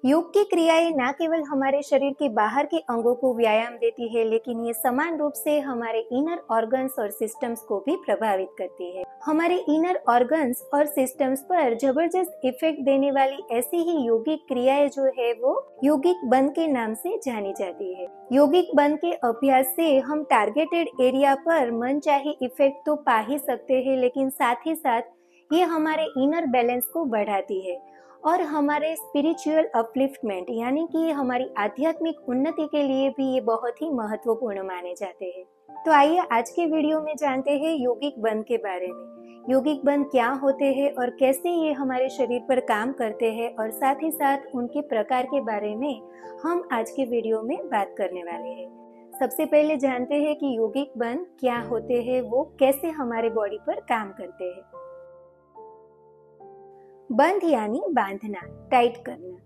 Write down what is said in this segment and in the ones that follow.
योग की क्रियाएं न केवल हमारे शरीर के बाहर के अंगों को व्यायाम देती है, लेकिन ये समान रूप से हमारे इनर ऑर्गन्स और सिस्टम्स को भी प्रभावित करती है। हमारे इनर ऑर्गन्स और सिस्टम्स पर जबरदस्त इफेक्ट देने वाली ऐसी ही योगिक क्रियाएं जो है वो योगिक बंध के नाम से जानी जाती है। योगिक बंध के अभ्यास से हम टारगेटेड एरिया पर मनचाही इफेक्ट तो पा ही सकते हैं, लेकिन साथ ही साथ ये हमारे इनर बैलेंस को बढ़ाती है और हमारे स्पिरिचुअल अपलिफ्टमेंट यानी कि हमारी आध्यात्मिक उन्नति के लिए भी ये बहुत ही महत्वपूर्ण माने जाते हैं। तो आइए आज के वीडियो में जानते हैं योगिक बंध के बारे में। योगिक बंध क्या होते हैं और कैसे ये हमारे शरीर पर काम करते हैं, और साथ ही साथ उनके प्रकार के बारे में हम आज के वीडियो में बात करने वाले हैं। सबसे पहले जानते हैं कि योगिक बंध क्या होते हैं, वो कैसे हमारे बॉडी पर काम करते हैं। बंध यानी बांधना, टाइट करना।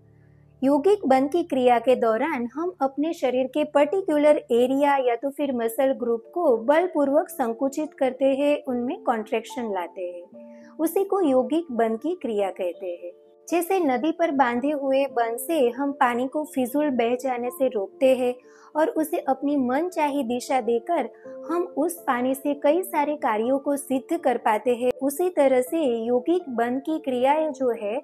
योगिक बंध की क्रिया के दौरान हम अपने शरीर के पर्टिकुलर एरिया या तो फिर मसल ग्रुप को बलपूर्वक संकुचित करते हैं, उनमें कॉन्ट्रैक्शन लाते हैं। उसी को योगिक बंध की क्रिया कहते हैं। जैसे नदी पर बांधे हुए बंध से हम पानी को फिजूल बह जाने से रोकते हैं और उसे अपनी मनचाही दिशा देकर हम उस पानी से कई सारे कार्यों को सिद्ध कर पाते हैं, उसी तरह से योगिक बंध की क्रियाएं जो है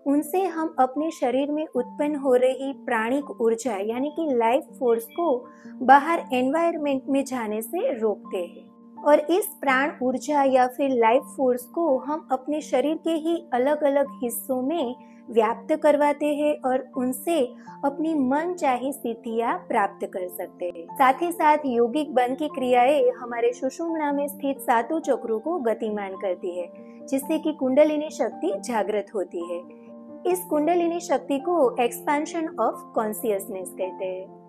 उनसे हम अपने शरीर में उत्पन्न हो रही प्राणिक ऊर्जा यानी कि लाइफ फोर्स को बाहर एनवायरनमेंट में जाने से रोकते हैं। और इस प्राण ऊर्जा या फिर लाइफ फोर्स को हम अपने शरीर के ही अलग अलग हिस्सों में व्याप्त करवाते हैं और उनसे अपनी मन चाही स्थितियां प्राप्त कर सकते हैं। साथ ही साथ योगिक बंध की क्रियाएं हमारे सुषुम्ना में स्थित सातों चक्रों को गतिमान करती है, जिससे कि कुंडलिनी शक्ति जागृत होती है। इस कुंडलिनी शक्ति को एक्सपेंशन ऑफ कॉन्शियसनेस कहते हैं।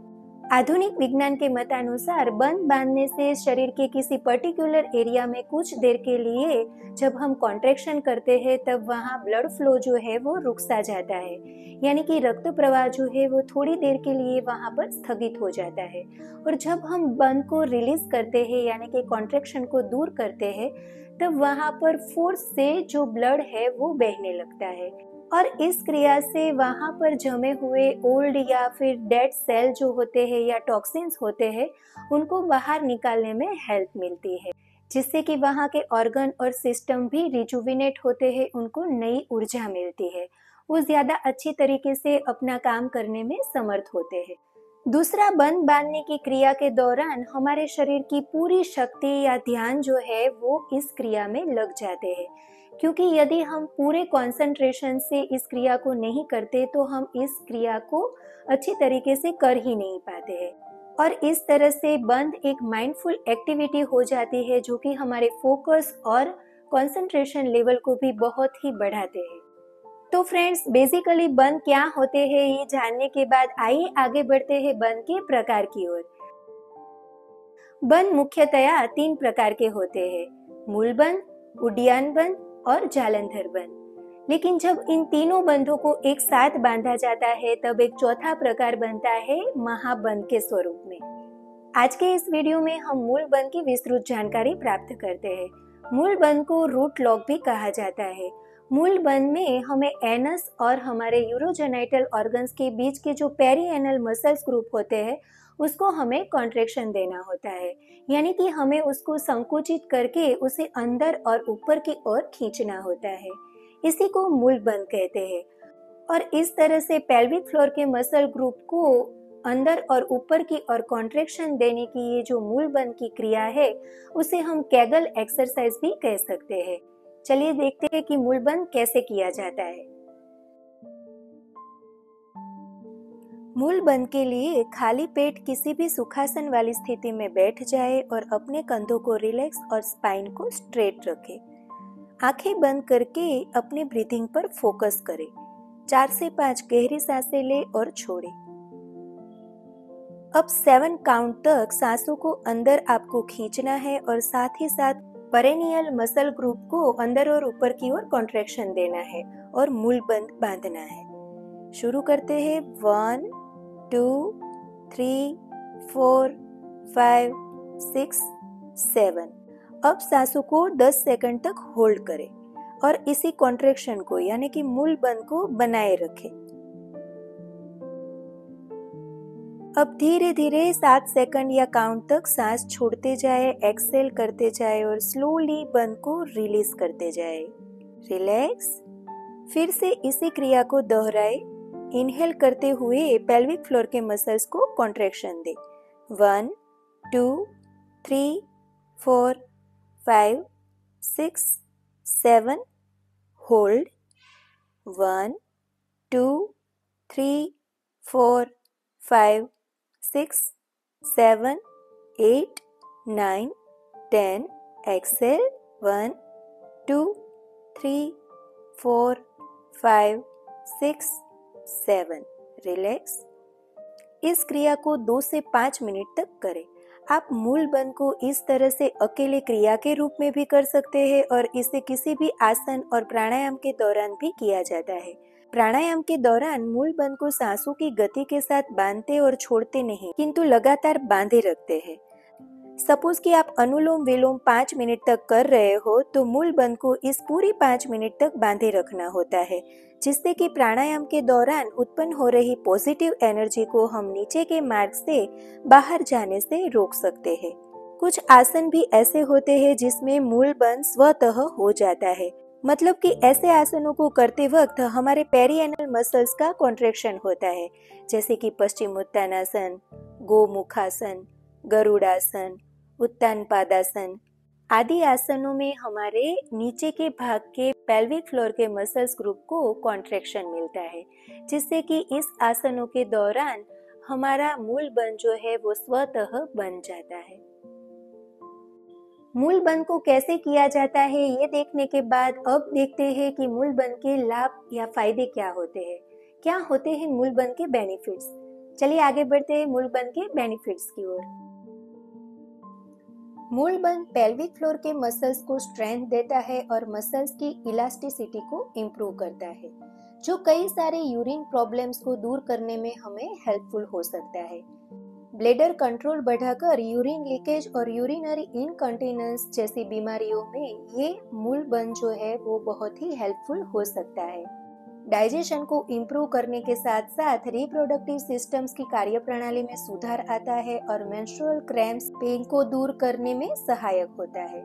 आधुनिक विज्ञान के मतानुसार बंध बांधने से शरीर के किसी पर्टिकुलर एरिया में कुछ देर के लिए जब हम कॉन्ट्रैक्शन करते हैं तब वहाँ ब्लड फ्लो जो है वो रुक सा जाता है, यानी कि रक्त प्रवाह जो है वो थोड़ी देर के लिए वहाँ पर स्थगित हो जाता है। और जब हम बंध को रिलीज करते हैं यानी कि कॉन्ट्रैक्शन को दूर करते हैं तब वहाँ पर फोर्स से जो ब्लड है वो बहने लगता है और इस क्रिया से वहाँ पर जमे हुए ओल्ड या फिर डेड सेल जो होते हैं या टॉक्सिन्स होते हैं उनको बाहर निकालने में हेल्प मिलती है, जिससे कि वहाँ के ऑर्गन और सिस्टम भी रिजुविनेट होते हैं, उनको नई ऊर्जा मिलती है, वो ज़्यादा अच्छी तरीके से अपना काम करने में समर्थ होते हैं। दूसरा, बंध बांधने की क्रिया के दौरान हमारे शरीर की पूरी शक्ति या ध्यान जो है वो इस क्रिया में लग जाते हैं, क्योंकि यदि हम पूरे कंसंट्रेशन से इस क्रिया को नहीं करते तो हम इस क्रिया को अच्छी तरीके से कर ही नहीं पाते हैं। और इस तरह से बंध एक माइंडफुल एक्टिविटी हो जाती है जो कि हमारे फोकस और कंसंट्रेशन लेवल को भी बहुत ही बढ़ाते हैं। तो फ्रेंड्स, बेसिकली बंध क्या होते हैं ये जानने के बाद आइए आगे बढ़ते हैं बंध के प्रकार की ओर। बंध मुख्यतया 3 प्रकार के होते हैं: मूल बंध, उड्डयन बंध और जालंधर बंध। लेकिन जब इन तीनों बंधों को एक साथ बांधा जाता है तब एक चौथा प्रकार बनता है महाबंध के स्वरूप में। आज के इस वीडियो में हम मूल बंध की विस्तृत जानकारी प्राप्त करते हैं। मूल बंध को रूट लॉक भी कहा जाता है। मूल बंध में हमें एनस और हमारे यूरोजेनाइटल ऑर्गन्स के बीच के जो पेरिएनल मसल्स ग्रुप होते हैं उसको हमें कॉन्ट्रैक्शन देना होता है, यानी कि हमें उसको संकुचित करके उसे अंदर और ऊपर की ओर खींचना होता है। इसी को मूल बंध कहते हैं। और इस तरह से पेल्विक फ्लोर के मसल ग्रुप को अंदर और ऊपर की ओर कॉन्ट्रैक्शन देने की ये जो मूल बंध की क्रिया है उसे हम कैगल एक्सरसाइज भी कह सकते हैं। चलिए देखते हैं कि मूल बंध कैसे किया जाता है। मूल बंध के लिए खाली पेट किसी भी सुखासन वाली स्थिति में बैठ जाए और अपने कंधों को रिलैक्स और स्पाइन को स्ट्रेट रखें। आंखें बंद करके अपने ब्रीथिंग पर फोकस करें। 4 से 5 गहरी सांसें लें और छोड़ें। अब 7 काउंट तक सांसों को अंदर आपको खींचना है और साथ ही साथ पेरिनियल मसल ग्रुप को अंदर और ऊपर की ओर कॉन्ट्रैक्शन देना है और मूल बंध बांधना है। शुरू करते हैं। 1 2 3 4 5 6 7। अब सांसों को 10 सेकंड तक होल्ड करें और इसी कॉन्ट्रैक्शन को यानी कि मूल बंध को बनाए रखें। अब धीरे धीरे 7 सेकंड या काउंट तक सांस छोड़ते जाए, एक्सेल करते जाए और स्लोली बंद को रिलीज करते जाए। रिलैक्स। फिर से इसी क्रिया को दोहराए। इनहेल करते हुए पेल्विक फ्लोर के मसल्स को कॉन्ट्रैक्शन दे। 1 2 3 4 5 6 7 होल्ड। 1 2 3 4 5 6 7 8 9 10 एक्सेल। 1 2 3 4 5 6 7 रिलैक्स। इस क्रिया को 2 से 5 मिनट तक करें। आप मूल बंद को इस तरह से अकेले क्रिया के रूप में भी कर सकते हैं और इसे किसी भी आसन और प्राणायाम के दौरान भी किया जाता है। प्राणायाम के दौरान मूल बंद को सांसों की गति के साथ बांधते और छोड़ते नहीं, किंतु लगातार बांधे रखते हैं। सपोज कि आप अनुलोम विलोम 5 मिनट तक कर रहे हो तो मूल बंद को इस पूरी 5 मिनट तक बांधे रखना होता है, जिससे कि प्राणायाम के दौरान उत्पन्न हो रही पॉजिटिव एनर्जी को हम नीचे के मार्ग से बाहर जाने से रोक सकते हैं। कुछ आसन भी ऐसे होते हैं जिसमें मूल बंद स्वतः हो जाता है, मतलब कि ऐसे आसनों को करते वक्त हमारे पेरिएनल मसल्स का कॉन्ट्रैक्शन होता है, जैसे कि पश्चिमोत्तानासन, गोमुखासन, गरुड़ासन, उत्तान पादासन आदि आसनों में हमारे नीचे के भाग के पेल्विक फ्लोर के मसल्स ग्रुप को कॉन्ट्रैक्शन मिलता है, जिससे कि इस आसनों के दौरान हमारा मूल बंद जो है वो स्वतः बन जाता है। मूल बंद को कैसे किया जाता है ये देखने के बाद अब देखते हैं कि मूल बंद के लाभ या फायदे क्या होते हैं। क्या होते हैं मूल बंद के बेनिफिट्स। चलिए आगे बढ़ते हैं मूल बंद के बेनिफिट्स की ओर। मूल बंद पेल्विक फ्लोर के मसल्स को स्ट्रेंथ देता है और मसल्स की इलास्टिसिटी को इम्प्रूव करता है, जो कई सारे यूरिन प्रॉब्लम्स को दूर करने में हमें हेल्पफुल हो सकता है। ब्लैडर कंट्रोल बढ़ाकर यूरिन लीकेज और यूरिनरी इनकंटिनेंस जैसी बीमारियों में ये मूल बंद जो है वो बहुत ही हेल्पफुल हो सकता है। डाइजेशन को इम्प्रूव करने के साथ साथ रिप्रोडक्टिव सिस्टम्स की कार्यप्रणाली में सुधार आता है और मेंस्ट्रुअल क्रैम्प्स पेन को दूर करने में सहायक होता है।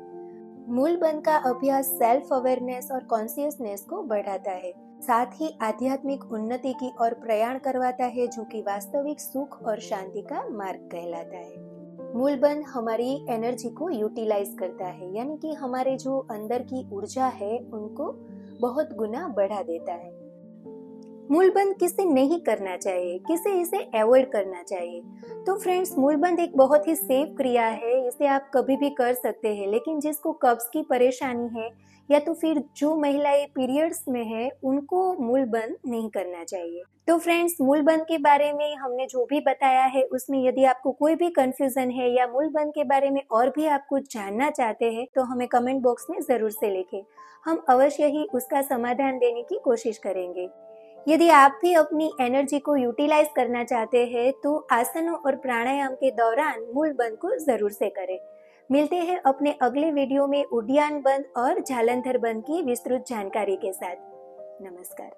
मूल बंद का अभ्यास सेल्फ अवेयरनेस और कॉन्शियसनेस को बढ़ाता है, साथ ही आध्यात्मिक उन्नति की ओर प्रयाण करवाता है, जो कि वास्तविक सुख और शांति का मार्ग कहलाता है। मूल बंद हमारी एनर्जी को यूटिलाइज करता है, यानी कि हमारे जो अंदर की ऊर्जा है उनको बहुत गुना बढ़ा देता है। मूल बंद किसे नहीं करना चाहिए, किसे इसे अवॉइड करना चाहिए। तो फ्रेंड्स, मूल बंद एक बहुत ही सेफ क्रिया है, इसे आप कभी भी कर सकते हैं, लेकिन जिसको कब्ज की परेशानी है या तो फिर जो महिलाएं पीरियड्स में है उनको मूल बंद नहीं करना चाहिए। तो फ्रेंड्स, मूल बंद के बारे में हमने जो भी बताया है उसमें यदि आपको कोई भी कंफ्यूजन है या मूल बंद के बारे में और भी आप कुछ जानना चाहते हैं तो हमें कमेंट बॉक्स में जरूर से लिखें, हम अवश्य ही उसका समाधान देने की कोशिश करेंगे। यदि आप भी अपनी एनर्जी को यूटिलाइज करना चाहते हैं तो आसनों और प्राणायाम के दौरान मूल बंद को जरूर से करें। मिलते हैं अपने अगले वीडियो में उड्डयन बंद और जालंधर बंद की विस्तृत जानकारी के साथ। नमस्कार।